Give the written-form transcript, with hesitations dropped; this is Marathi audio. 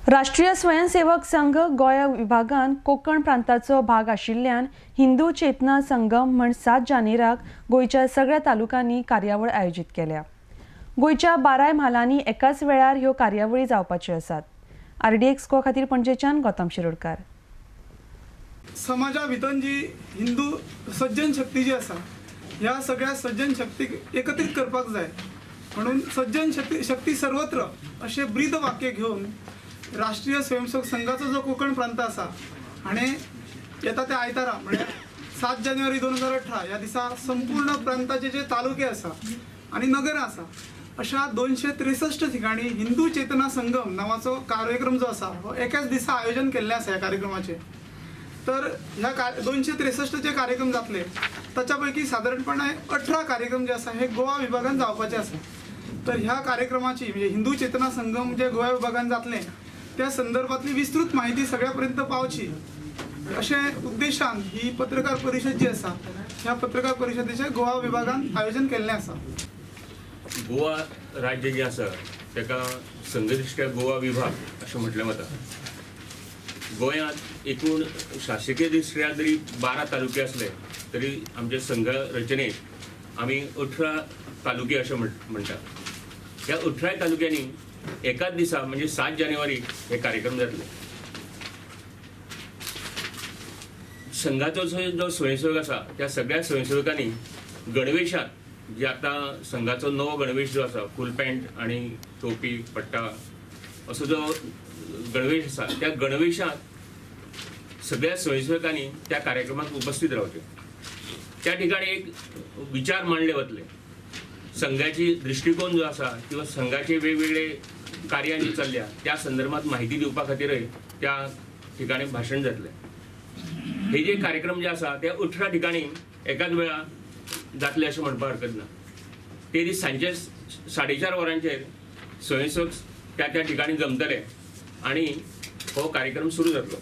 राष्ट्रीय स्वयंसेवक संघ गोंय विभागान कोकण प्रांताचो भाग आशिल्ल्यान हिंदू चेतना संगम म्हण 7 जानेराक गोंयच्या सगळ्या तालुक्यांनी कार्यावळ आयोजित केल्या। गोंयच्या 12 म्हालांनी एकाच वेळार ह्यो कार्यावळी जावपाच्यो आसात। RDX खातीर पणजेच्यान गौतम शिरोडकार। समाजा भितर जी हिंदू सज्जन शक्ती जी आसा ह्या सगळ्या सज्जन शक्तीक एकत्रित करपाक जाय म्हणून सज्जन शक्ती सर्वत्र अशें ब्रीद वाक्य घेवन राष्ट्रीय स्वयंसेवक संघाचो जो कोकण प्रांत आसा हाणें येता त्या आयतारा म्हळ्यार 7 जानेवारी 2018 ह्या दिसा संपूर्ण प्रांताचे जे तालुके आसा आनी नगरां आसा अशा 263 ठिकाणी हिंदू चेतना संगम नावाचो कार्यक्रम जो आसा हो एकाच दिसा आयोजन केल्लें आसा ह्या कार्यक्रमाचे। तर ह्या 263 जे कार्यक्रम जातले ताच्या पैकी साधारणपणे 18 कार्यक्रम जे आसा हे गोवा विभागान जावपाचे आसा। तर ह्या कार्यक्रमाची म्हणजे हिंदू चेतना संगम जे गोवा विभागान जातले त्या संदर्भातली विस्तृत माहिती सगळ्यापर्यंत पावची अशे उद्देशान ही पत्रकार परिषद जी आसा ह्या पत्रकार परिषदेचे गोवा विभागान आयोजन केल्लें आसा। गोवा राज्य जे आसा ताका संघदृष्ट्या गोवा विभाग अशें म्हटलें वता। गोंयांत एकूण शासकीय दृश्ट्या जरी 12 तालुके असले तरी आमचे संघ रचनेत आमी 18 तालुके अशें म्हणटात। ह्या 18 तालुक्यांनी एकाच दिसा म्हणजे 7 जानेवारी हे कार्यक्रम जातले। संघाचो जो स्वयंसेवक आसा त्या सगळ्या स्वयंसेवकांनी गणवेशात जे आता संघाचो नवो गणवेश जो आसा फूल पॅन्ट आणि टोपी पट्टा असो जो गणवेश आसा त्या गणवेशात सगळ्या स्वयंसेवकांनी त्या कार्यक्रमात उपस्थित रावचे। त्या ठिकाणी एक विचार मांडले वतले, संघाची दृष्टिकोन जो आसा किंवा संघाचे वेगवेगळे कार्यां जी चल्ल्या त्या संदर्भात माहिती दिवपा खातीरय त्या ठिकाणी भाषण जातले। हे जे कार्यक्रम जे आसा ते 18 ठिकाणी एकाच वेळा जातले अशें म्हणपाक हरकत ना। ते दीस सांजे 4:30 वरांचेर स्वयंसेवक त्या ठिकाणी जमतले आणि हो कार्यक्रम सुरू जातलो।